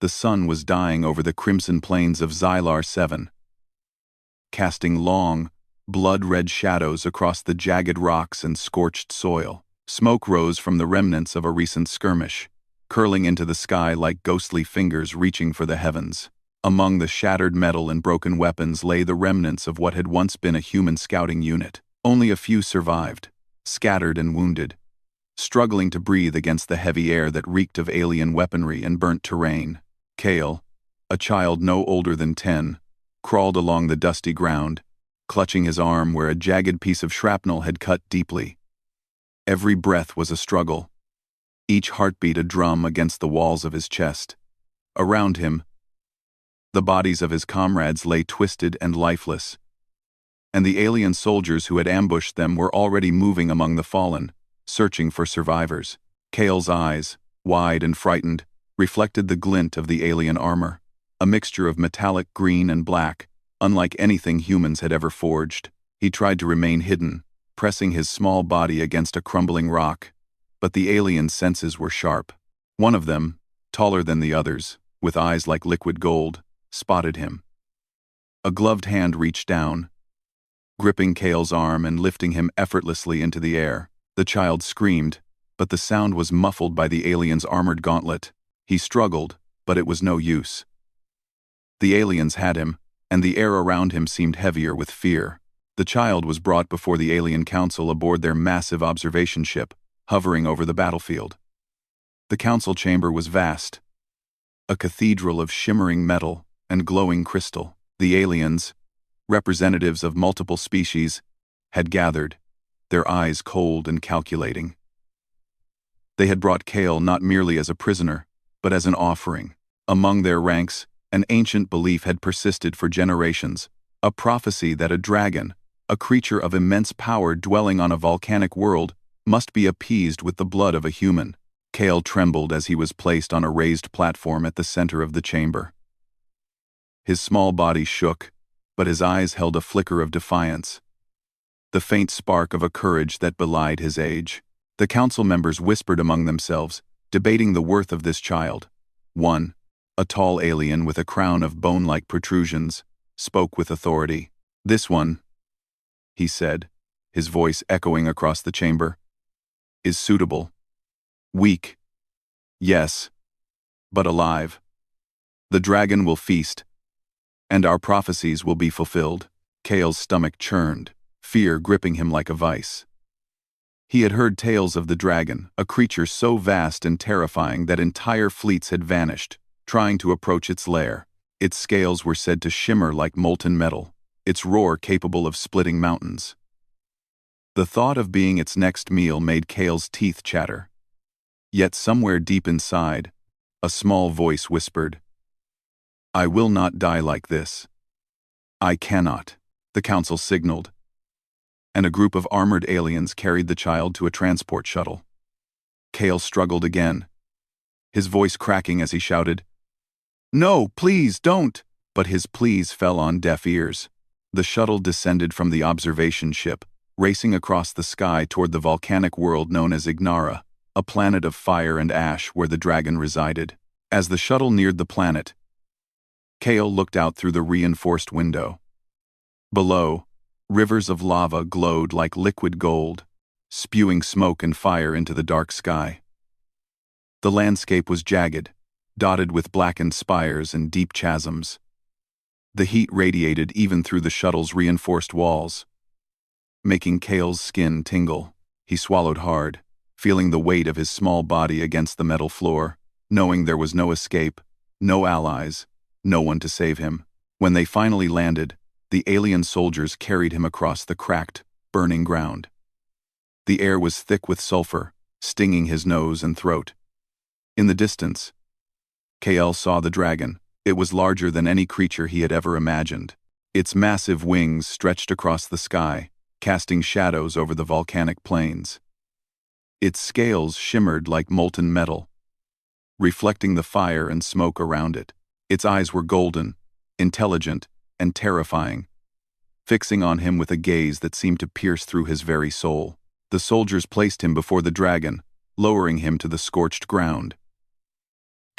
The sun was dying over the crimson plains of Xylar 7, casting long, blood-red shadows across the jagged rocks and scorched soil. Smoke rose from the remnants of a recent skirmish, curling into the sky like ghostly fingers reaching for the heavens. Among the shattered metal and broken weapons lay the remnants of what had once been a human scouting unit. Only a few survived, scattered and wounded, struggling to breathe against the heavy air that reeked of alien weaponry and burnt terrain. Kale, a child no older than 10, crawled along the dusty ground, clutching his arm where a jagged piece of shrapnel had cut deeply. Every breath was a struggle, each heartbeat a drum against the walls of his chest. Around him, the bodies of his comrades lay twisted and lifeless, and the alien soldiers who had ambushed them were already moving among the fallen, searching for survivors. Kale's eyes, wide and frightened, reflected the glint of the alien armor, a mixture of metallic green and black, unlike anything humans had ever forged. He tried to remain hidden, pressing his small body against a crumbling rock, but the alien's senses were sharp. One of them, taller than the others, with eyes like liquid gold, spotted him. A gloved hand reached down, gripping Kale's arm and lifting him effortlessly into the air. The child screamed, but the sound was muffled by the alien's armored gauntlet. He struggled, but it was no use. The aliens had him, and the air around him seemed heavier with fear. The child was brought before the alien council aboard their massive observation ship, hovering over the battlefield. The council chamber was vast, a cathedral of shimmering metal and glowing crystal. The aliens, representatives of multiple species, had gathered, their eyes cold and calculating. They had brought Kale not merely as a prisoner, but as an offering. Among their ranks, an ancient belief had persisted for generations, a prophecy that a dragon, a creature of immense power dwelling on a volcanic world, must be appeased with the blood of a human. Kale trembled as he was placed on a raised platform at the center of the chamber. His small body shook, but his eyes held a flicker of defiance, the faint spark of a courage that belied his age. The council members whispered among themselves, debating the worth of this child. One, a tall alien with a crown of bone-like protrusions, spoke with authority. "This one," he said, his voice echoing across the chamber, "is suitable. Weak, yes, but alive. The dragon will feast, and our prophecies will be fulfilled." Kale's stomach churned, fear gripping him like a vice. He had heard tales of the dragon, a creature so vast and terrifying that entire fleets had vanished, trying to approach its lair. Its scales were said to shimmer like molten metal, its roar capable of splitting mountains. The thought of being its next meal made Kale's teeth chatter. Yet somewhere deep inside, a small voice whispered, "I will not die like this." "I cannot," the council signaled, and a group of armored aliens carried the child to a transport shuttle. Kale struggled again, his voice cracking as he shouted, "No, please, don't!" But his pleas fell on deaf ears. The shuttle descended from the observation ship, racing across the sky toward the volcanic world known as Ignara, a planet of fire and ash where the dragon resided. As the shuttle neared the planet, Kale looked out through the reinforced window. Below, rivers of lava glowed like liquid gold, spewing smoke and fire into the dark sky. The landscape was jagged, dotted with blackened spires and deep chasms. The heat radiated even through the shuttle's reinforced walls, making Kale's skin tingle. He swallowed hard, feeling the weight of his small body against the metal floor, knowing there was no escape, no allies, no one to save him. When they finally landed, the alien soldiers carried him across the cracked, burning ground. The air was thick with sulfur, stinging his nose and throat. In the distance, Kale saw the dragon. It was larger than any creature he had ever imagined. Its massive wings stretched across the sky, casting shadows over the volcanic plains. Its scales shimmered like molten metal, reflecting the fire and smoke around it. Its eyes were golden, intelligent, and terrifying, fixing on him with a gaze that seemed to pierce through his very soul. The soldiers placed him before the dragon, lowering him to the scorched ground.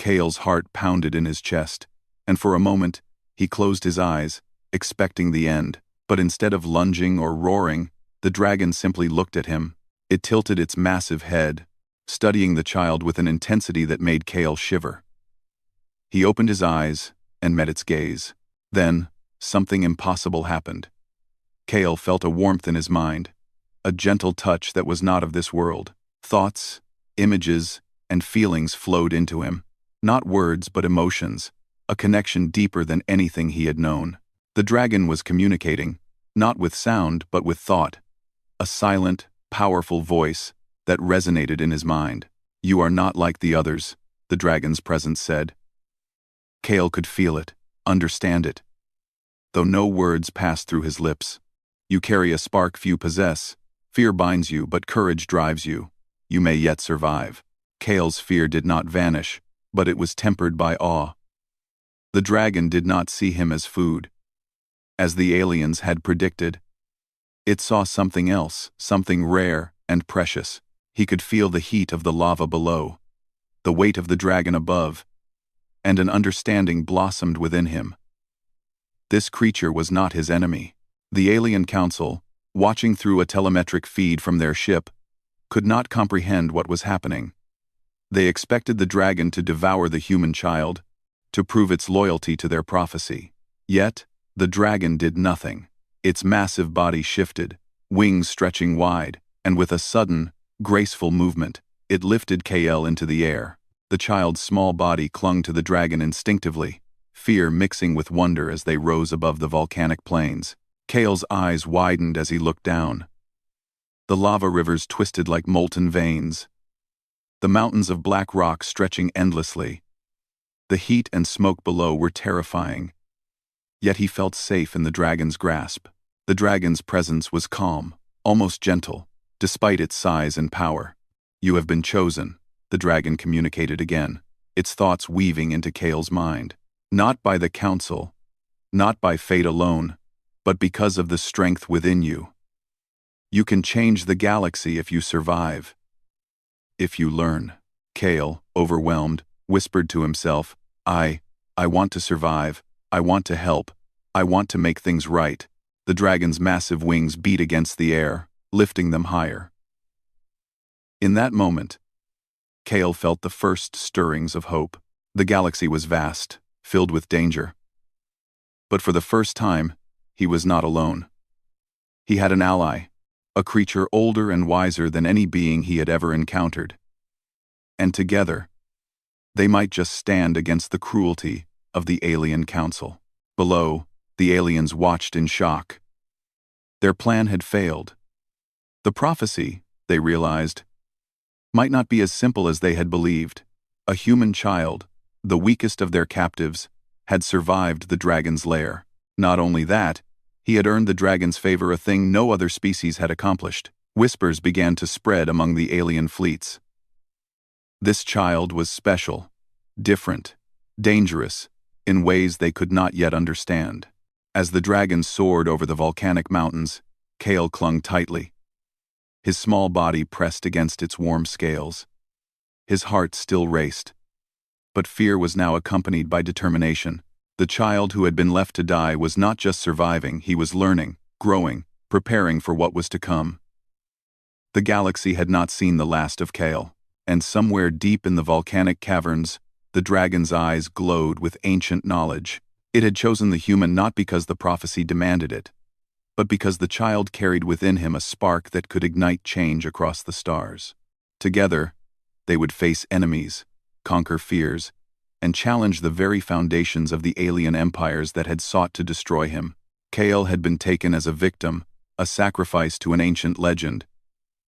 Kale's heart pounded in his chest, and for a moment, he closed his eyes, expecting the end. But instead of lunging or roaring, the dragon simply looked at him. It tilted its massive head, studying the child with an intensity that made Kale shiver. He opened his eyes and met its gaze. Then, something impossible happened. Kale felt a warmth in his mind, a gentle touch that was not of this world. Thoughts, images, and feelings flowed into him. Not words, but emotions, a connection deeper than anything he had known. The dragon was communicating, not with sound, but with thought. A silent, powerful voice that resonated in his mind. "You are not like the others," the dragon's presence said. Kale could feel it, understand it, though no words passed through his lips. "You carry a spark few possess. Fear binds you, but courage drives you. You may yet survive." Kale's fear did not vanish, but it was tempered by awe. The dragon did not see him as food, as the aliens had predicted. It saw something else, something rare and precious. He could feel the heat of the lava below, the weight of the dragon above, and an understanding blossomed within him. This creature was not his enemy. The alien council, watching through a telemetric feed from their ship, could not comprehend what was happening. They expected the dragon to devour the human child, to prove its loyalty to their prophecy. Yet, the dragon did nothing. Its massive body shifted, wings stretching wide, and with a sudden, graceful movement, it lifted Kale into the air. The child's small body clung to the dragon instinctively, fear mixing with wonder as they rose above the volcanic plains. Kale's eyes widened as he looked down. The lava rivers twisted like molten veins, the mountains of black rock stretching endlessly. The heat and smoke below were terrifying. Yet he felt safe in the dragon's grasp. The dragon's presence was calm, almost gentle, despite its size and power. "You have been chosen," the dragon communicated again, its thoughts weaving into Kale's mind. "Not by the council, not by fate alone, but because of the strength within you. You can change the galaxy if you survive. If you learn." Kale, overwhelmed, whispered to himself, I want to survive. I want to help. I want to make things right." The dragon's massive wings beat against the air, lifting them higher. In that moment, Kale felt the first stirrings of hope. The galaxy was vast, filled with danger. But for the first time, he was not alone. He had an ally, a creature older and wiser than any being he had ever encountered. And together, they might just stand against the cruelty of the alien council. Below, the aliens watched in shock. Their plan had failed. The prophecy, they realized, might not be as simple as they had believed. A human child, the weakest of their captives, had survived the dragon's lair. Not only that, he had earned the dragon's favor, a thing no other species had accomplished. Whispers began to spread among the alien fleets. This child was special, different, dangerous, in ways they could not yet understand. As the dragon soared over the volcanic mountains, Kale clung tightly. His small body pressed against its warm scales. His heart still raced. But fear was now accompanied by determination. The child who had been left to die was not just surviving, he was learning, growing, preparing for what was to come. The galaxy had not seen the last of Kale, and somewhere deep in the volcanic caverns, the dragon's eyes glowed with ancient knowledge. It had chosen the human not because the prophecy demanded it, but because the child carried within him a spark that could ignite change across the stars. Together, they would face enemies, conquer fears, and challenge the very foundations of the alien empires that had sought to destroy him. Kale had been taken as a victim, a sacrifice to an ancient legend.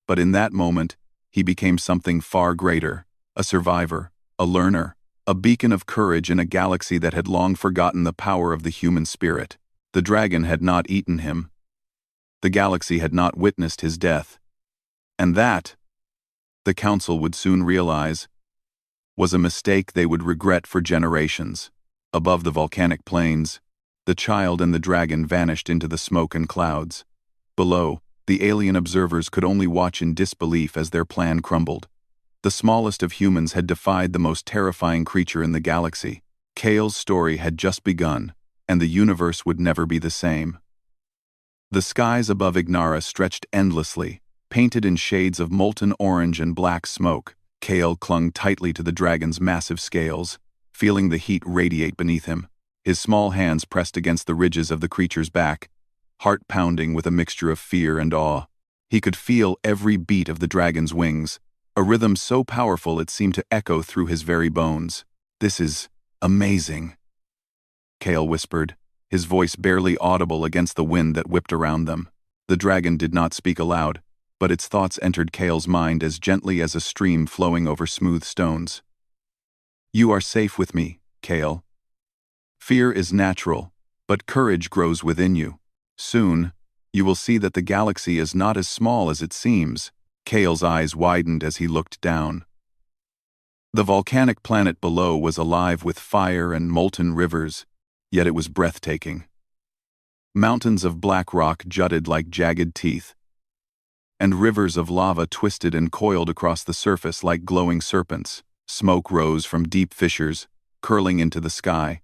But in that moment, he became something far greater, a survivor, a learner, a beacon of courage in a galaxy that had long forgotten the power of the human spirit. The dragon had not eaten him. The galaxy had not witnessed his death. And that, the council would soon realize, was a mistake they would regret for generations. Above the volcanic plains, the child and the dragon vanished into the smoke and clouds. Below, the alien observers could only watch in disbelief as their plan crumbled. The smallest of humans had defied the most terrifying creature in the galaxy. Kale's story had just begun, and the universe would never be the same. The skies above Ignara stretched endlessly, painted in shades of molten orange and black smoke. Kale clung tightly to the dragon's massive scales, feeling the heat radiate beneath him. His small hands pressed against the ridges of the creature's back, heart pounding with a mixture of fear and awe. He could feel every beat of the dragon's wings, a rhythm so powerful it seemed to echo through his very bones. "This is amazing," Kale whispered, his voice barely audible against the wind that whipped around them. The dragon did not speak aloud, but its thoughts entered Kale's mind as gently as a stream flowing over smooth stones. "You are safe with me, Kale. Fear is natural, but courage grows within you. Soon, you will see that the galaxy is not as small as it seems." Kale's eyes widened as he looked down. The volcanic planet below was alive with fire and molten rivers, yet it was breathtaking. Mountains of black rock jutted like jagged teeth, and rivers of lava twisted and coiled across the surface like glowing serpents. Smoke rose from deep fissures, curling into the sky,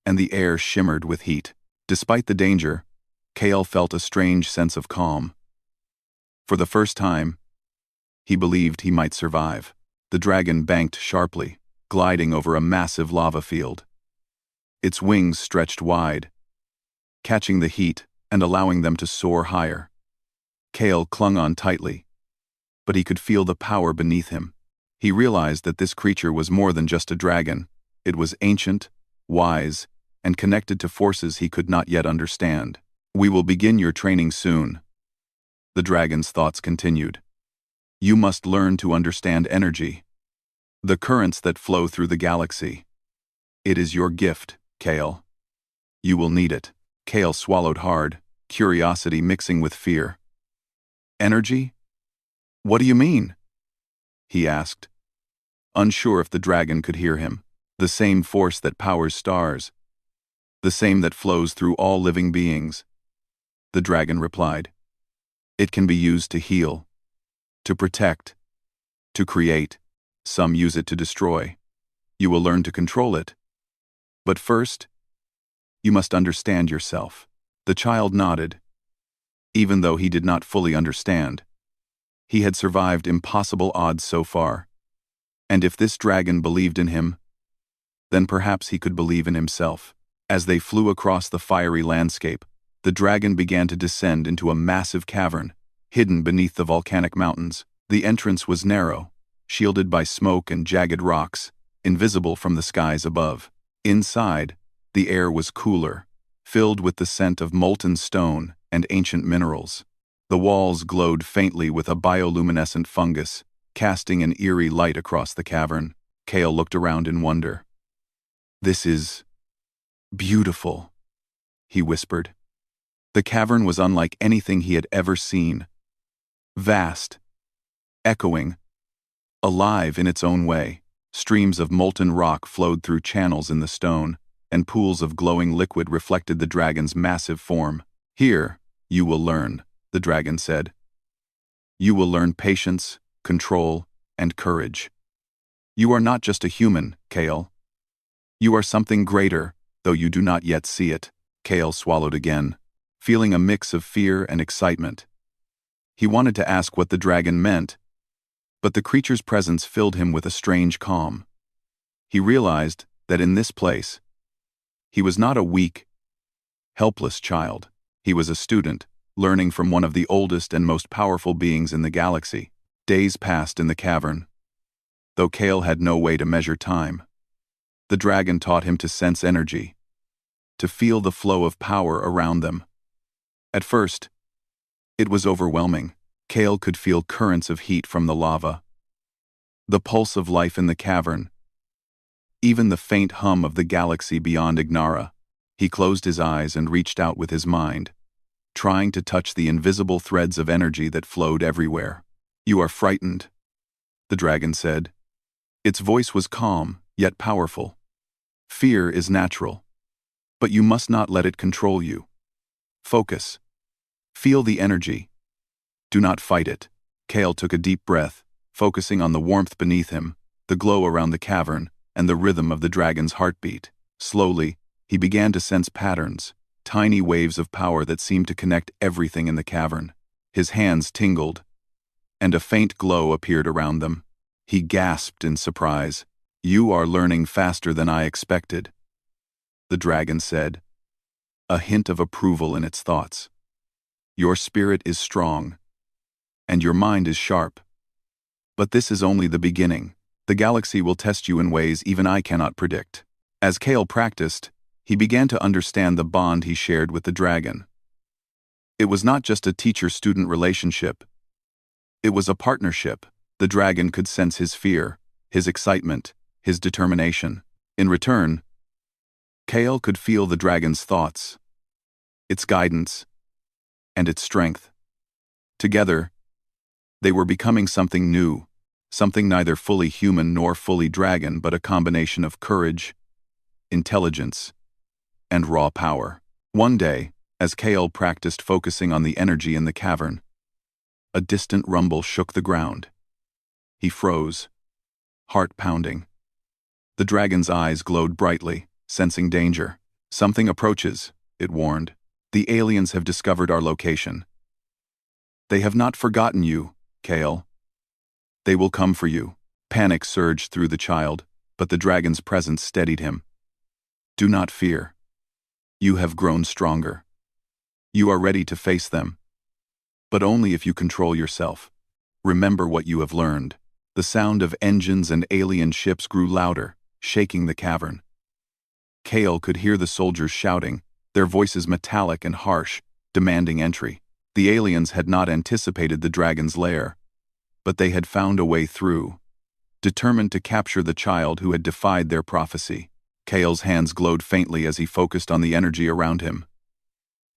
and the air shimmered with heat. Despite the danger, Kale felt a strange sense of calm. For the first time, he believed he might survive. The dragon banked sharply, gliding over a massive lava field. Its wings stretched wide, catching the heat and allowing them to soar higher. Kale clung on tightly, but he could feel the power beneath him. He realized that this creature was more than just a dragon. It was ancient, wise, and connected to forces he could not yet understand. "We will begin your training soon," the dragon's thoughts continued. "You must learn to understand energy, the currents that flow through the galaxy. It is your gift, Kale. You will need it." Kale swallowed hard, curiosity mixing with fear. "Energy? What do you mean?" he asked, unsure if the dragon could hear him. "The same force that powers stars, the same that flows through all living beings," the dragon replied. "It can be used to heal, to protect, to create. Some use it to destroy. You will learn to control it. But first, you must understand yourself." The child nodded. Even though he did not fully understand, he had survived impossible odds so far. And if this dragon believed in him, then perhaps he could believe in himself. As they flew across the fiery landscape, the dragon began to descend into a massive cavern, hidden beneath the volcanic mountains. The entrance was narrow, shielded by smoke and jagged rocks, invisible from the skies above. Inside, the air was cooler, filled with the scent of molten stone and ancient minerals. The walls glowed faintly with a bioluminescent fungus, casting an eerie light across the cavern. Kale looked around in wonder. "This is beautiful," he whispered. The cavern was unlike anything he had ever seen. Vast, echoing, alive in its own way. Streams of molten rock flowed through channels in the stone, and pools of glowing liquid reflected the dragon's massive form. "Here, you will learn," the dragon said. "You will learn patience, control, and courage. You are not just a human, Kale. You are something greater, though you do not yet see it." Kale swallowed again, feeling a mix of fear and excitement. He wanted to ask what the dragon meant, but the creature's presence filled him with a strange calm. He realized that in this place, he was not a weak, helpless child. He was a student, learning from one of the oldest and most powerful beings in the galaxy. Days passed in the cavern, though Kale had no way to measure time. The dragon taught him to sense energy, to feel the flow of power around them. At first, it was overwhelming. Kale could feel currents of heat from the lava, the pulse of life in the cavern, even the faint hum of the galaxy beyond Ignara. He closed his eyes and reached out with his mind, trying to touch the invisible threads of energy that flowed everywhere. "You are frightened," the dragon said. Its voice was calm, yet powerful. "Fear is natural, but you must not let it control you. Focus. Feel the energy. Do not fight it." Kale took a deep breath, focusing on the warmth beneath him, the glow around the cavern, and the rhythm of the dragon's heartbeat. Slowly, he began to sense patterns, tiny waves of power that seemed to connect everything in the cavern. His hands tingled, and a faint glow appeared around them. He gasped in surprise. "You are learning faster than I expected," the dragon said, a hint of approval in its thoughts. "Your spirit is strong, and your mind is sharp. But this is only the beginning. The galaxy will test you in ways even I cannot predict." As Kale practiced, he began to understand the bond he shared with the dragon. It was not just a teacher-student relationship. It was a partnership. The dragon could sense his fear, his excitement, his determination. In return, Kale could feel the dragon's thoughts, its guidance, and its strength. Together, they were becoming something new, something neither fully human nor fully dragon, but a combination of courage, intelligence, and raw power. One day, as Kale practiced focusing on the energy in the cavern, a distant rumble shook the ground. He froze, heart pounding. The dragon's eyes glowed brightly, sensing danger. "Something approaches," it warned. "The aliens have discovered our location. They have not forgotten you, Kale. They will come for you." Panic surged through the child, but the dragon's presence steadied him. "Do not fear. You have grown stronger. You are ready to face them. But only if you control yourself. Remember what you have learned." The sound of engines and alien ships grew louder, shaking the cavern. Kale could hear the soldiers shouting, their voices metallic and harsh, demanding entry. The aliens had not anticipated the dragon's lair, but they had found a way through, determined to capture the child who had defied their prophecy. Kale's hands glowed faintly as he focused on the energy around him.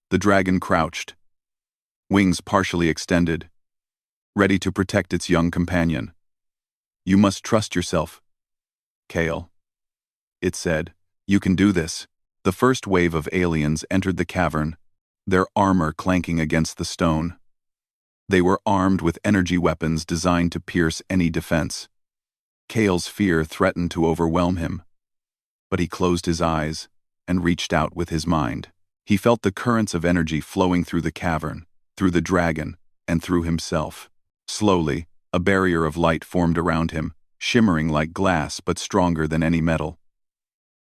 The dragon crouched, wings partially extended, ready to protect its young companion. "You must trust yourself, Kale," it said. "You can do this." The first wave of aliens entered the cavern, their armor clanking against the stone. They were armed with energy weapons designed to pierce any defense. Kale's fear threatened to overwhelm him, but he closed his eyes and reached out with his mind. He felt the currents of energy flowing through the cavern, through the dragon, and through himself. Slowly, a barrier of light formed around him, shimmering like glass but stronger than any metal.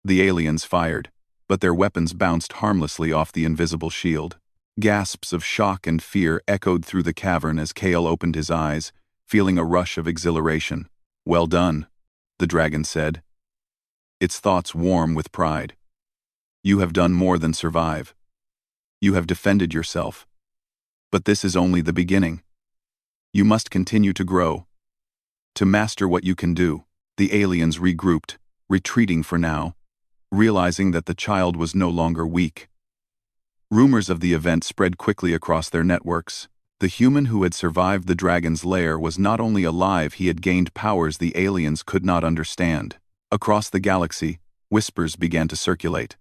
The aliens fired, but their weapons bounced harmlessly off the invisible shield. Gasps of shock and fear echoed through the cavern as Kale opened his eyes, feeling a rush of exhilaration. "Well done," the dragon said, its thoughts warm with pride. "You have done more than survive. You have defended yourself. But this is only the beginning. You must continue to grow, to master what you can do." The aliens regrouped, retreating for now, realizing that the child was no longer weak. Rumors of the event spread quickly across their networks. The human who had survived the dragon's lair was not only alive, he had gained powers the aliens could not understand. Across the galaxy, whispers began to circulate.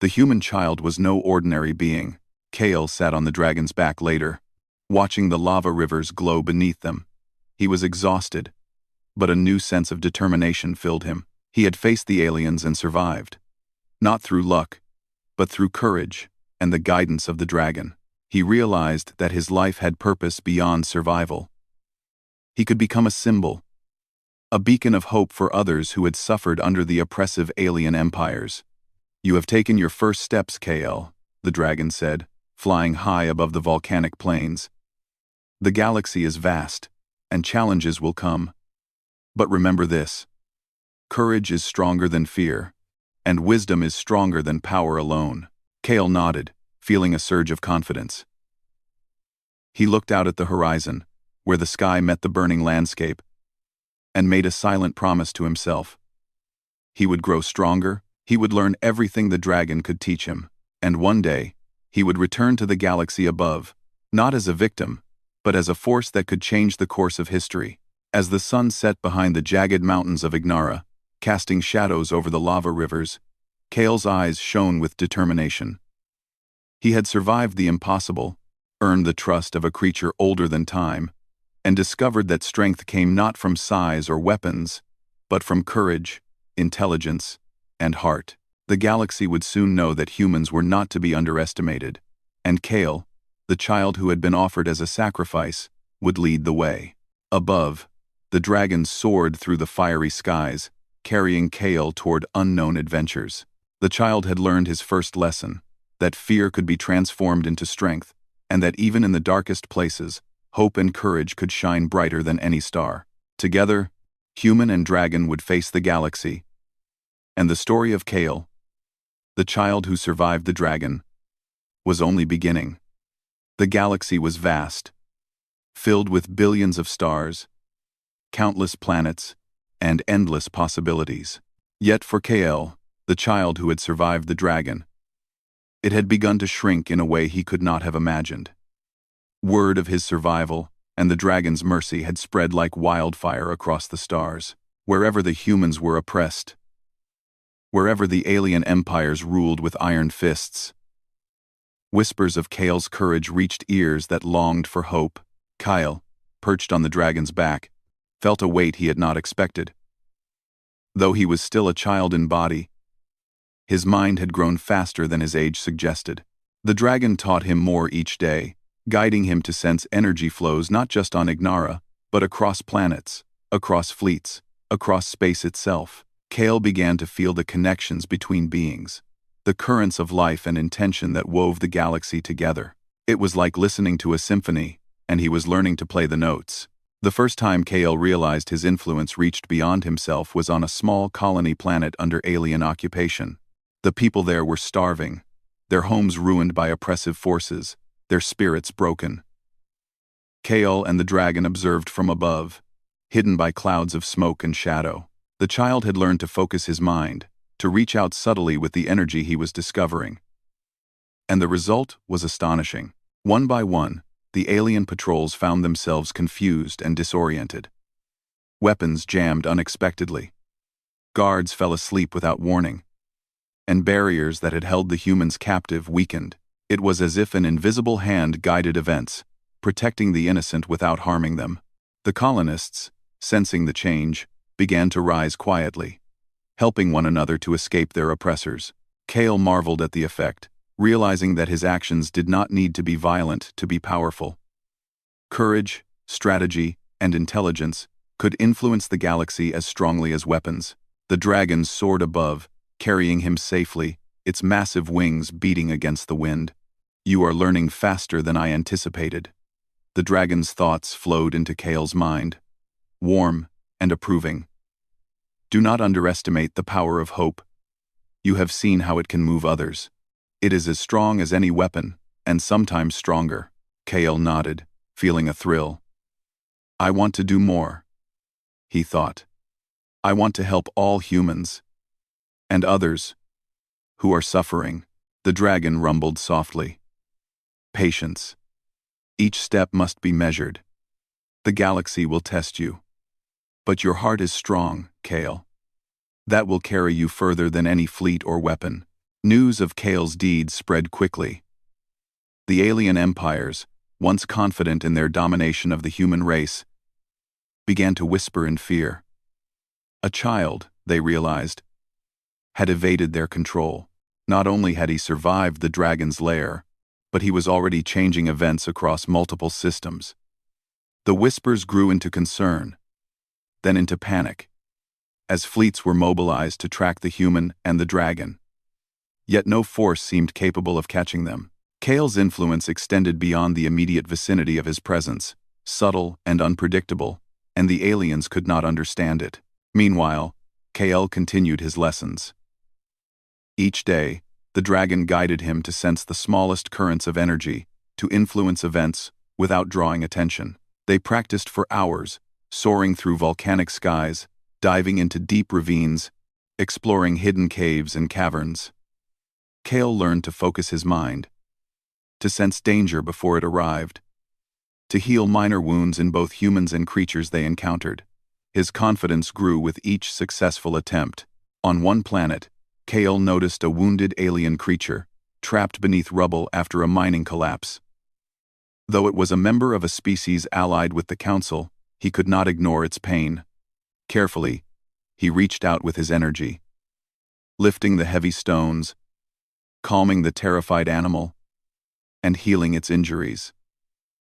The human child was no ordinary being. Kale sat on the dragon's back later, watching the lava rivers glow beneath them. He was exhausted, but a new sense of determination filled him. He had faced the aliens and survived. Not through luck, but through courage and the guidance of the dragon. He realized that his life had purpose beyond survival. He could become a symbol, a beacon of hope for others who had suffered under the oppressive alien empires. "You have taken your first steps, Kale," the dragon said, flying high above the volcanic plains. "The galaxy is vast, and challenges will come. But remember this: courage is stronger than fear, and wisdom is stronger than power alone." Kale nodded, feeling a surge of confidence. He looked out at the horizon, where the sky met the burning landscape, and made a silent promise to himself. He would grow stronger, he would learn everything the dragon could teach him, and one day, he would return to the galaxy above, not as a victim, but as a force that could change the course of history. As the sun set behind the jagged mountains of Ignara, casting shadows over the lava rivers, Kale's eyes shone with determination. He had survived the impossible, earned the trust of a creature older than time, and discovered that strength came not from size or weapons, but from courage, intelligence, and heart. The galaxy would soon know that humans were not to be underestimated, and Kale, the child who had been offered as a sacrifice, would lead the way. Above, the dragon soared through the fiery skies, carrying Kale toward unknown adventures. The child had learned his first lesson, that fear could be transformed into strength, and that even in the darkest places, hope and courage could shine brighter than any star. Together, human and dragon would face the galaxy, and the story of Kale, the child who survived the dragon, was only beginning. The galaxy was vast, filled with billions of stars, countless planets, and endless possibilities. Yet for Kale, the child who had survived the dragon, it had begun to shrink in a way he could not have imagined. Word of his survival and the dragon's mercy had spread like wildfire across the stars. Wherever the humans were oppressed, wherever the alien empires ruled with iron fists, whispers of Kale's courage reached ears that longed for hope. Kyle, perched on the dragon's back, felt a weight he had not expected. Though he was still a child in body, his mind had grown faster than his age suggested. The dragon taught him more each day, guiding him to sense energy flows not just on Ignara, but across planets, across fleets, across space itself. Kale began to feel the connections between beings, the currents of life and intention that wove the galaxy together. It was like listening to a symphony, and he was learning to play the notes. The first time Kale realized his influence reached beyond himself was on a small colony planet under alien occupation. The people there were starving, their homes ruined by oppressive forces, their spirits broken. Kale and the dragon observed from above, hidden by clouds of smoke and shadow. The child had learned to focus his mind, to reach out subtly with the energy he was discovering. And the result was astonishing. One by one, the alien patrols found themselves confused and disoriented. Weapons jammed unexpectedly. Guards fell asleep without warning. And barriers that had held the humans captive weakened. It was as if an invisible hand guided events, protecting the innocent without harming them. The colonists, sensing the change, began to rise quietly, helping one another to escape their oppressors. Kale marveled at the effect, realizing that his actions did not need to be violent to be powerful. Courage, strategy, and intelligence could influence the galaxy as strongly as weapons. The dragon soared above, carrying him safely, its massive wings beating against the wind. "You are learning faster than I anticipated." The dragon's thoughts flowed into Kale's mind, warm and approving. "Do not underestimate the power of hope. You have seen how it can move others. It is as strong as any weapon, and sometimes stronger." Kale nodded, feeling a thrill. "I want to do more," he thought. "I want to help all humans. And others who are suffering." The dragon rumbled softly. "Patience. Each step must be measured. The galaxy will test you. But your heart is strong, Kale. That will carry you further than any fleet or weapon." News of Kale's deeds spread quickly. The alien empires, once confident in their domination of the human race, began to whisper in fear. A child, they realized, had evaded their control. Not only had he survived the dragon's lair, but he was already changing events across multiple systems. The whispers grew into concern, then into panic, as fleets were mobilized to track the human and the dragon. Yet no force seemed capable of catching them. Kale's influence extended beyond the immediate vicinity of his presence, subtle and unpredictable, and the aliens could not understand it. Meanwhile, Kale continued his lessons. Each day, the dragon guided him to sense the smallest currents of energy, to influence events without drawing attention. They practiced for hours, soaring through volcanic skies, diving into deep ravines, exploring hidden caves and caverns. Kale learned to focus his mind, to sense danger before it arrived, to heal minor wounds in both humans and creatures they encountered. His confidence grew with each successful attempt. On one planet, Kale noticed a wounded alien creature, trapped beneath rubble after a mining collapse. Though it was a member of a species allied with the Council, he could not ignore its pain. Carefully, he reached out with his energy, lifting the heavy stones, calming the terrified animal, and healing its injuries.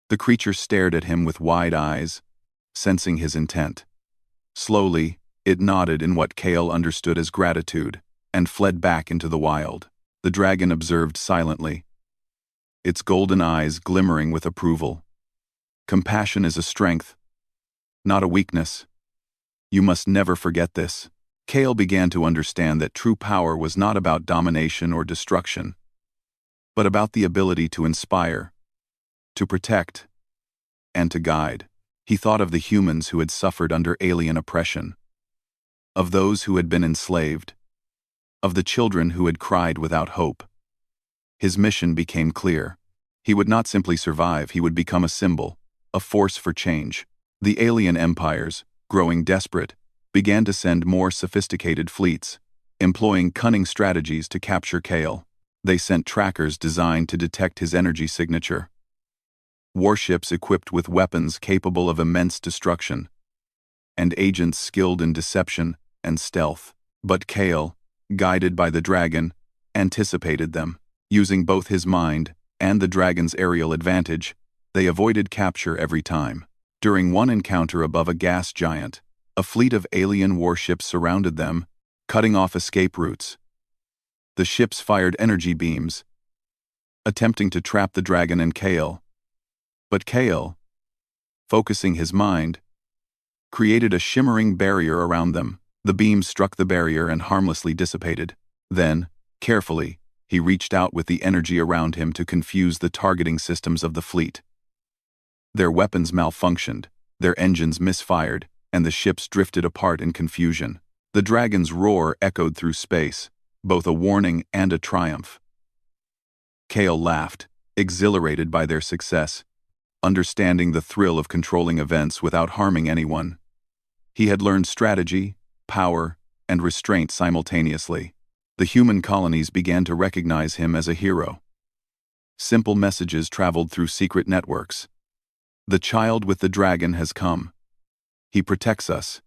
The creature stared at him with wide eyes, sensing his intent. Slowly, it nodded in what Kale understood as gratitude, and fled back into the wild. The dragon observed silently, its golden eyes glimmering with approval. Compassion is a strength, not a weakness. You must never forget this. Kale began to understand that true power was not about domination or destruction, but about the ability to inspire, to protect, and to guide. He thought of the humans who had suffered under alien oppression, of those who had been enslaved, of the children who had cried without hope. His mission became clear. He would not simply survive, he would become a symbol, a force for change. The alien empires, growing desperate, began to send more sophisticated fleets, employing cunning strategies to capture Kale. They sent trackers designed to detect his energy signature, warships equipped with weapons capable of immense destruction, and agents skilled in deception and stealth. But Kale, guided by the dragon, anticipated them. Using both his mind and the dragon's aerial advantage, they avoided capture every time. During one encounter above a gas giant, a fleet of alien warships surrounded them, cutting off escape routes. The ships fired energy beams, attempting to trap the dragon and Kale. But Kale, focusing his mind, created a shimmering barrier around them. The beams struck the barrier and harmlessly dissipated. Then, carefully, he reached out with the energy around him to confuse the targeting systems of the fleet. Their weapons malfunctioned, their engines misfired, and the ships drifted apart in confusion. The dragon's roar echoed through space, both a warning and a triumph. Kale laughed, exhilarated by their success, understanding the thrill of controlling events without harming anyone. He had learned strategy, power, and restraint simultaneously. The human colonies began to recognize him as a hero. Simple messages traveled through secret networks. The child with the dragon has come. He protects us.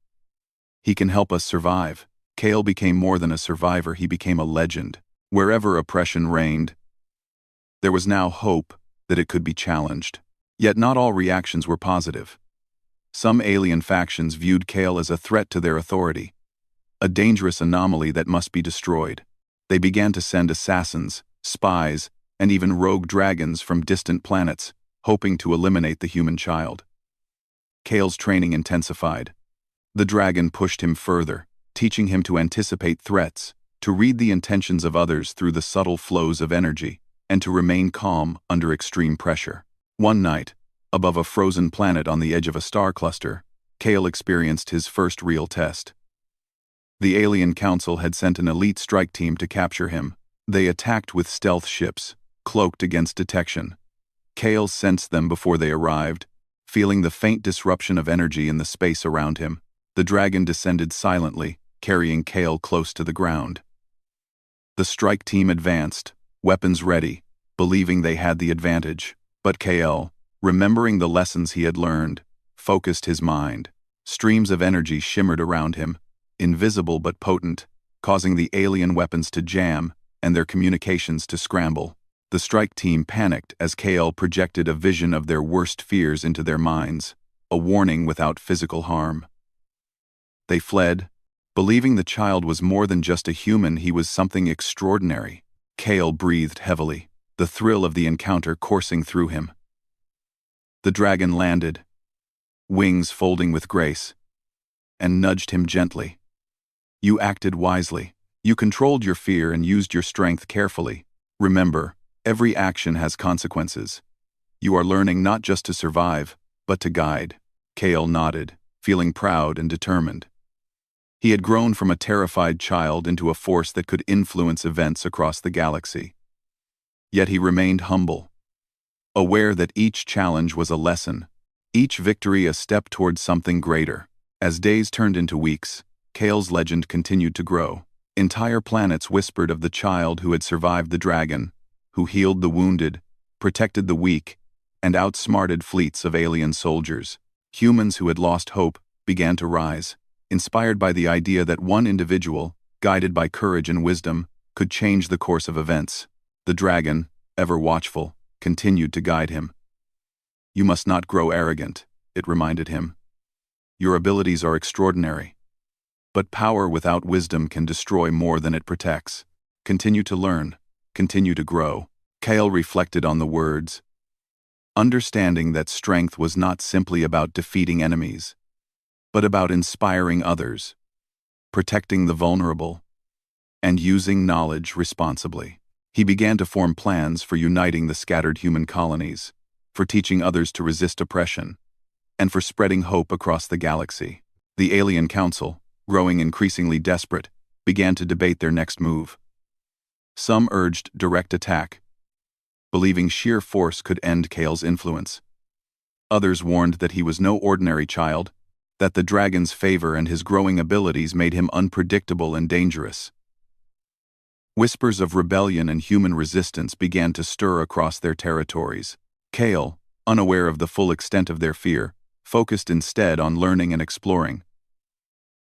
He can help us survive. Kale became more than a survivor, he became a legend. Wherever oppression reigned, there was now hope that it could be challenged. Yet not all reactions were positive. Some alien factions viewed Kale as a threat to their authority, a dangerous anomaly that must be destroyed. They began to send assassins, spies, and even rogue dragons from distant planets, hoping to eliminate the human child. Kale's training intensified. The dragon pushed him further, teaching him to anticipate threats, to read the intentions of others through the subtle flows of energy, and to remain calm under extreme pressure. One night, above a frozen planet on the edge of a star cluster, Kale experienced his first real test. The alien council had sent an elite strike team to capture him. They attacked with stealth ships, cloaked against detection. Kale sensed them before they arrived, feeling the faint disruption of energy in the space around him. The dragon descended silently, carrying Kale close to the ground. The strike team advanced, weapons ready, believing they had the advantage. But Kale, remembering the lessons he had learned, focused his mind. Streams of energy shimmered around him, invisible but potent, causing the alien weapons to jam and their communications to scramble. The strike team panicked as Kale projected a vision of their worst fears into their minds, a warning without physical harm. They fled, believing the child was more than just a human, he was something extraordinary. Kale breathed heavily, the thrill of the encounter coursing through him. The dragon landed, wings folding with grace, and nudged him gently. You acted wisely. You controlled your fear and used your strength carefully. Remember, every action has consequences. You are learning not just to survive, but to guide. Kale nodded, feeling proud and determined. He had grown from a terrified child into a force that could influence events across the galaxy. Yet he remained humble, aware that each challenge was a lesson, each victory a step toward something greater. As days turned into weeks, Kale's legend continued to grow. Entire planets whispered of the child who had survived the dragon, who healed the wounded, protected the weak, and outsmarted fleets of alien soldiers. Humans who had lost hope began to rise, inspired by the idea that one individual, guided by courage and wisdom, could change the course of events. The dragon, ever watchful, continued to guide him. "You must not grow arrogant," it reminded him. "Your abilities are extraordinary. But power without wisdom can destroy more than it protects. Continue to learn, continue to grow." Kale reflected on the words, understanding that strength was not simply about defeating enemies, but about inspiring others, protecting the vulnerable, and using knowledge responsibly. He began to form plans for uniting the scattered human colonies, for teaching others to resist oppression, and for spreading hope across the galaxy. The Alien Council, growing increasingly desperate, began to debate their next move. Some urged direct attack, believing sheer force could end Kale's influence. Others warned that he was no ordinary child, that the dragon's favor and his growing abilities made him unpredictable and dangerous. Whispers of rebellion and human resistance began to stir across their territories. Kale, unaware of the full extent of their fear, focused instead on learning and exploring.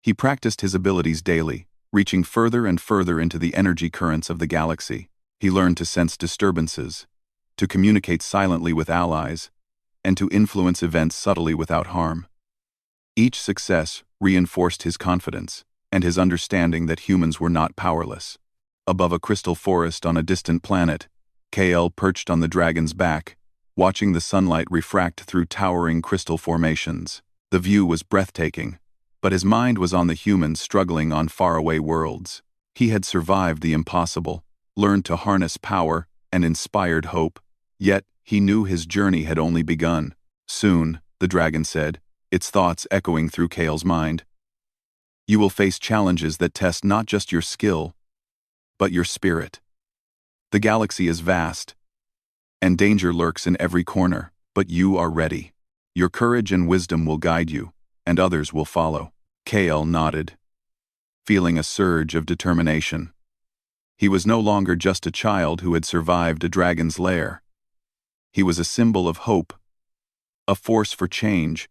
He practiced his abilities daily, reaching further and further into the energy currents of the galaxy. He learned to sense disturbances, to communicate silently with allies, and to influence events subtly without harm. Each success reinforced his confidence and his understanding that humans were not powerless. Above a crystal forest on a distant planet, KL perched on the dragon's back, watching the sunlight refract through towering crystal formations. The view was breathtaking, but his mind was on the humans struggling on faraway worlds. He had survived the impossible, learned to harness power, and inspired hope, yet he knew his journey had only begun. "Soon," the dragon said, its thoughts echoing through Kale's mind, "you will face challenges that test not just your skill, but your spirit. The galaxy is vast, and danger lurks in every corner, but you are ready. Your courage and wisdom will guide you, and others will follow." Kale nodded, feeling a surge of determination. He was no longer just a child who had survived a dragon's lair. He was a symbol of hope, a force for change,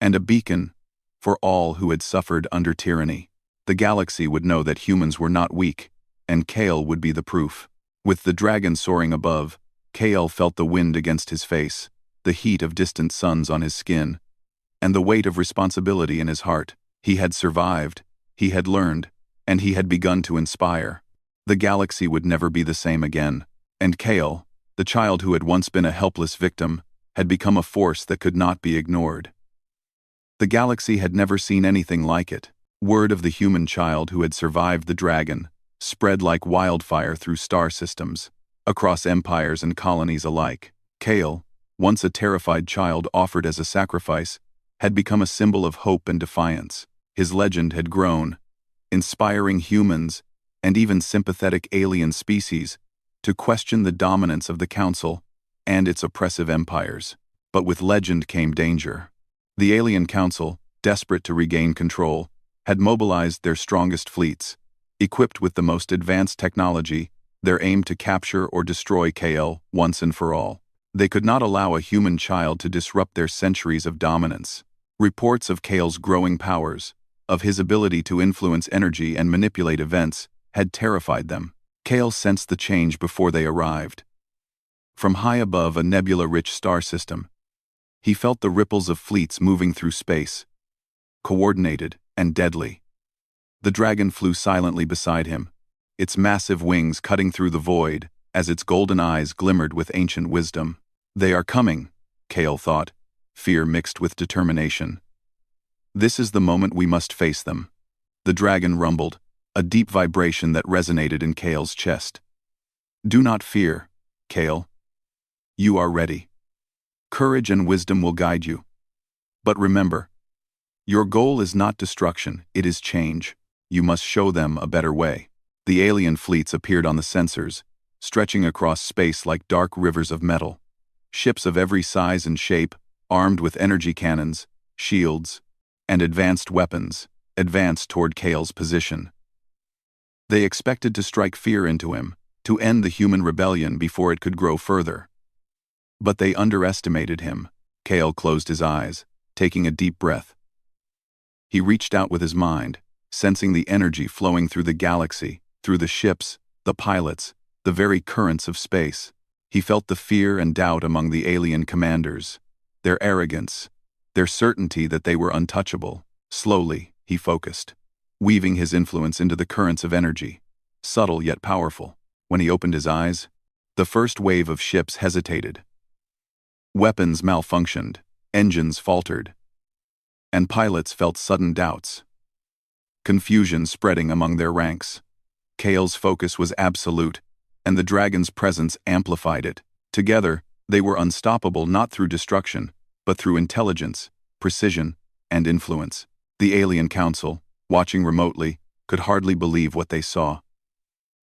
and a beacon for all who had suffered under tyranny. The galaxy would know that humans were not weak, and Kale would be the proof. With the dragon soaring above, Kale felt the wind against his face, the heat of distant suns on his skin, and the weight of responsibility in his heart. He had survived, he had learned, and he had begun to inspire. The galaxy would never be the same again, and Kale, the child who had once been a helpless victim, had become a force that could not be ignored. The galaxy had never seen anything like it. Word of the human child who had survived the dragon spread like wildfire through star systems, across empires and colonies alike. Kale, once a terrified child offered as a sacrifice, had become a symbol of hope and defiance. His legend had grown, inspiring humans, and even sympathetic alien species, to question the dominance of the Council and its oppressive empires. But with legend came danger. The Alien Council, desperate to regain control, had mobilized their strongest fleets, equipped with the most advanced technology, their aim to capture or destroy KL once and for all. They could not allow a human child to disrupt their centuries of dominance. Reports of Kale's growing powers, of his ability to influence energy and manipulate events, had terrified them. Kale sensed the change before they arrived. From high above a nebula-rich star system, he felt the ripples of fleets moving through space, coordinated and deadly. The dragon flew silently beside him, its massive wings cutting through the void as its golden eyes glimmered with ancient wisdom. "They are coming," Kale thought, fear mixed with determination. "This is the moment we must face them." The dragon rumbled, a deep vibration that resonated in Kale's chest. "Do not fear, Kale. You are ready. Courage and wisdom will guide you. But remember, your goal is not destruction, it is change. You must show them a better way." The alien fleets appeared on the sensors, stretching across space like dark rivers of metal. Ships of every size and shape, armed with energy cannons, shields, and advanced weapons, advanced toward Kale's position. They expected to strike fear into him, to end the human rebellion before it could grow further. But they underestimated him. Kale closed his eyes, taking a deep breath. He reached out with his mind, sensing the energy flowing through the galaxy, through the ships, the pilots, the very currents of space. He felt the fear and doubt among the alien commanders, their arrogance, their certainty that they were untouchable. Slowly, he focused, weaving his influence into the currents of energy, subtle yet powerful. When he opened his eyes, the first wave of ships hesitated. Weapons malfunctioned, engines faltered, and pilots felt sudden doubts. Confusion spreading among their ranks. Kale's focus was absolute, and the dragon's presence amplified it. Together, they were unstoppable not through destruction, but through intelligence, precision, and influence. The alien council, watching remotely, could hardly believe what they saw.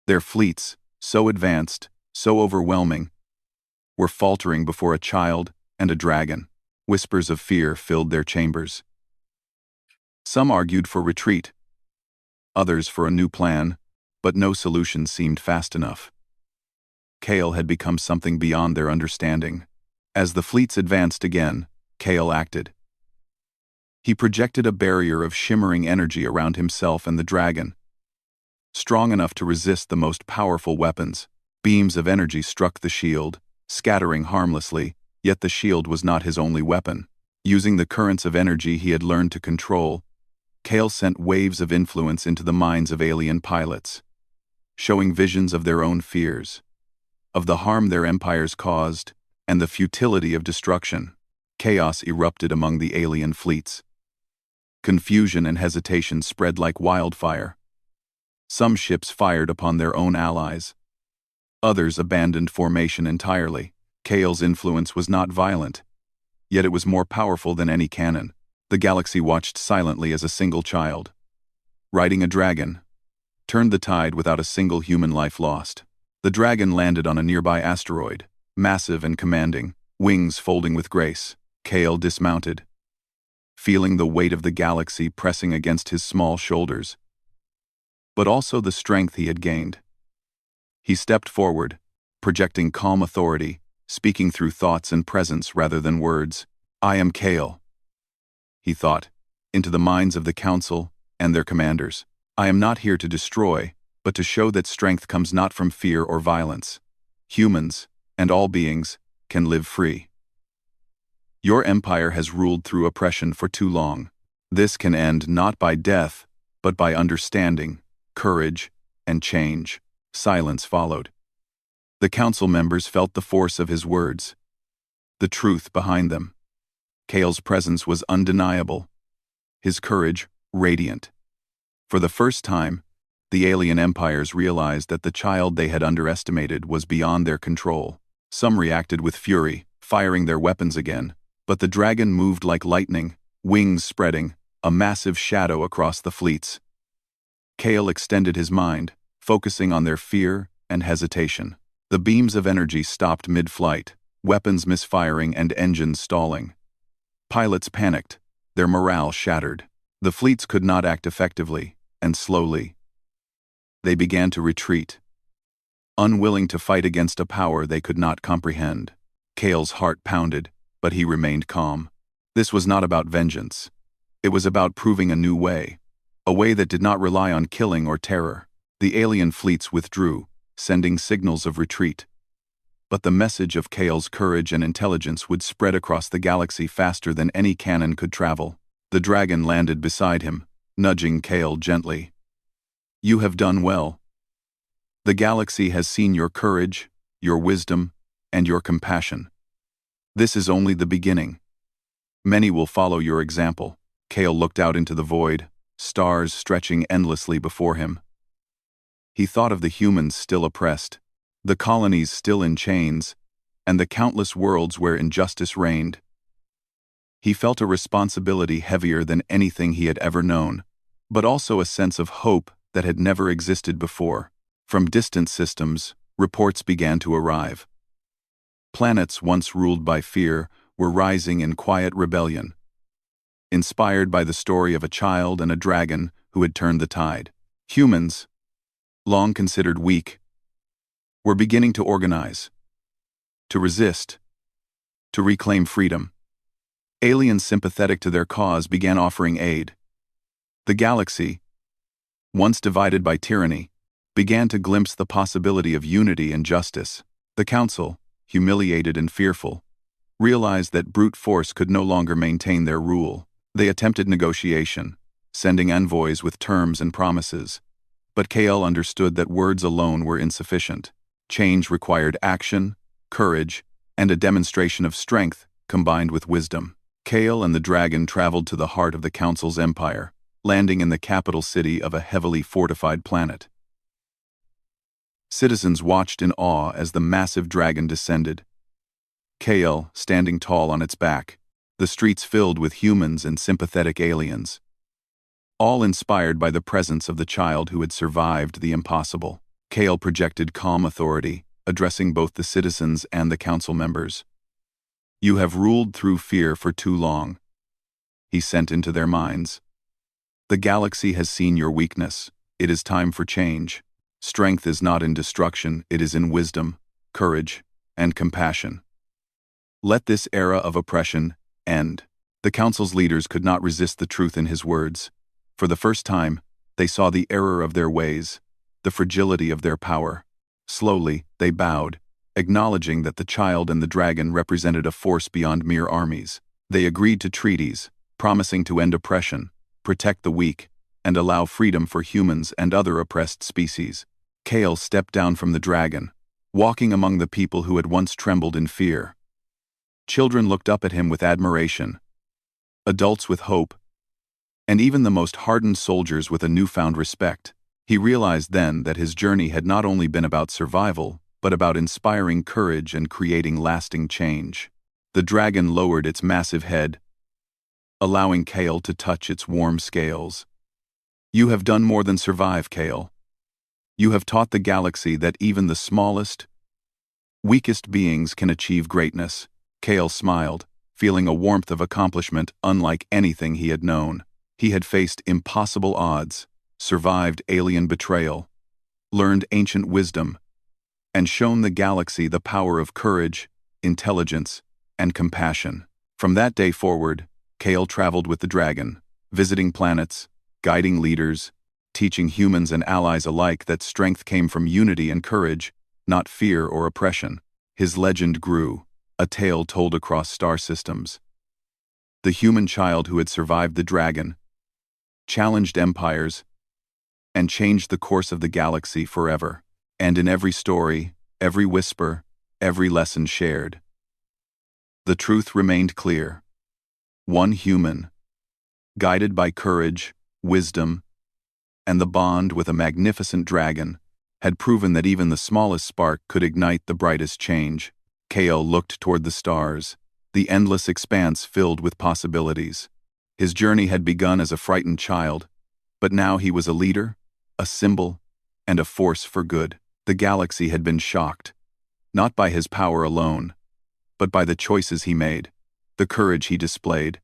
Their fleets, so advanced, so overwhelming, were faltering before a child and a dragon. Whispers of fear filled their chambers. Some argued for retreat, others for a new plan, but no solution seemed fast enough. Kale had become something beyond their understanding. As the fleets advanced again, Kale acted. He projected a barrier of shimmering energy around himself and the dragon, strong enough to resist the most powerful weapons. Beams of energy struck the shield, scattering harmlessly, yet the shield was not his only weapon. Using the currents of energy he had learned to control, Kale sent waves of influence into the minds of alien pilots, showing visions of their own fears, of the harm their empires caused, and the futility of destruction. Chaos erupted among the alien fleets. Confusion and hesitation spread like wildfire. Some ships fired upon their own allies. Others abandoned formation entirely. Kale's influence was not violent, yet it was more powerful than any cannon. The galaxy watched silently as a single child, riding a dragon, turned the tide without a single human life lost. The dragon landed on a nearby asteroid, massive and commanding, wings folding with grace. Kale dismounted, feeling the weight of the galaxy pressing against his small shoulders, but also the strength he had gained. He stepped forward, projecting calm authority, speaking through thoughts and presence rather than words. "I am Kale," he thought, into the minds of the council and their commanders. "I am not here to destroy, but to show that strength comes not from fear or violence. Humans, and all beings, can live free. Your empire has ruled through oppression for too long. This can end not by death, but by understanding, courage, and change." Silence followed. The council members felt the force of his words, the truth behind them. Kale's presence was undeniable, his courage radiant. For the first time, the alien empires realized that the child they had underestimated was beyond their control. Some reacted with fury, firing their weapons again, but the dragon moved like lightning, wings spreading, a massive shadow across the fleets. Kale extended his mind, focusing on their fear and hesitation. The beams of energy stopped mid-flight, weapons misfiring and engines stalling. Pilots panicked, their morale shattered. The fleets could not act effectively, and slowly, they began to retreat, unwilling to fight against a power they could not comprehend. Kale's heart pounded, but he remained calm. This was not about vengeance. It was about proving a new way, a way that did not rely on killing or terror. The alien fleets withdrew, sending signals of retreat. But the message of Kale's courage and intelligence would spread across the galaxy faster than any cannon could travel. The dragon landed beside him, nudging Kale gently. "You have done well. The galaxy has seen your courage, your wisdom, and your compassion. This is only the beginning. Many will follow your example." Kale looked out into the void, stars stretching endlessly before him. He thought of the humans still oppressed, the colonies still in chains, and the countless worlds where injustice reigned. He felt a responsibility heavier than anything he had ever known, but also a sense of hope that had never existed before. From distant systems, reports began to arrive. Planets once ruled by fear were rising in quiet rebellion, inspired by the story of a child and a dragon who had turned the tide. Humans, long considered weak, were beginning to organize, to resist, to reclaim freedom. Aliens sympathetic to their cause began offering aid. The galaxy, once divided by tyranny, began to glimpse the possibility of unity and justice. The Council, humiliated and fearful, realized that brute force could no longer maintain their rule. They attempted negotiation, sending envoys with terms and promises. But KL understood that words alone were insufficient. Change required action, courage, and a demonstration of strength combined with wisdom. Kale and the dragon traveled to the heart of the Council's empire, landing in the capital city of a heavily fortified planet. Citizens watched in awe as the massive dragon descended. Kale standing tall on its back, the streets filled with humans and sympathetic aliens, all inspired by the presence of the child who had survived the impossible. Kale projected calm authority, addressing both the citizens and the council members. "You have ruled through fear for too long," he sent into their minds. "The galaxy has seen your weakness. It is time for change. Strength is not in destruction, it is in wisdom, courage, and compassion. Let this era of oppression end." The council's leaders could not resist the truth in his words. For the first time, they saw the error of their ways, the fragility of their power. Slowly, they bowed, acknowledging that the child and the dragon represented a force beyond mere armies. They agreed to treaties, promising to end oppression, protect the weak, and allow freedom for humans and other oppressed species. Kale stepped down from the dragon, walking among the people who had once trembled in fear. Children looked up at him with admiration, adults with hope, and even the most hardened soldiers with a newfound respect. He realized then that his journey had not only been about survival, but about inspiring courage and creating lasting change. The dragon lowered its massive head, allowing Kale to touch its warm scales. "You have done more than survive, Kale. You have taught the galaxy that even the smallest, weakest beings can achieve greatness." Kale smiled, feeling a warmth of accomplishment unlike anything he had known. He had faced impossible odds, survived alien betrayal, learned ancient wisdom, and shown the galaxy the power of courage, intelligence, and compassion. From that day forward, Kale traveled with the dragon, visiting planets, guiding leaders, teaching humans and allies alike that strength came from unity and courage, not fear or oppression. His legend grew, a tale told across star systems. The human child who had survived the dragon, challenged empires, and changed the course of the galaxy forever. And in every story, every whisper, every lesson shared, the truth remained clear. One human, guided by courage, wisdom, and the bond with a magnificent dragon, had proven that even the smallest spark could ignite the brightest change. Kale looked toward the stars, the endless expanse filled with possibilities. His journey had begun as a frightened child, but now he was a leader, a symbol, and a force for good. The galaxy had been shocked, not by his power alone, but by the choices he made, the courage he displayed,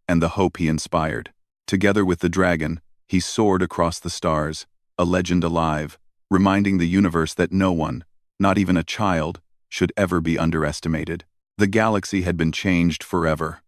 and the hope he inspired. Together with the dragon, he soared across the stars, a legend alive, reminding the universe that no one, not even a child, should ever be underestimated. The galaxy had been changed forever.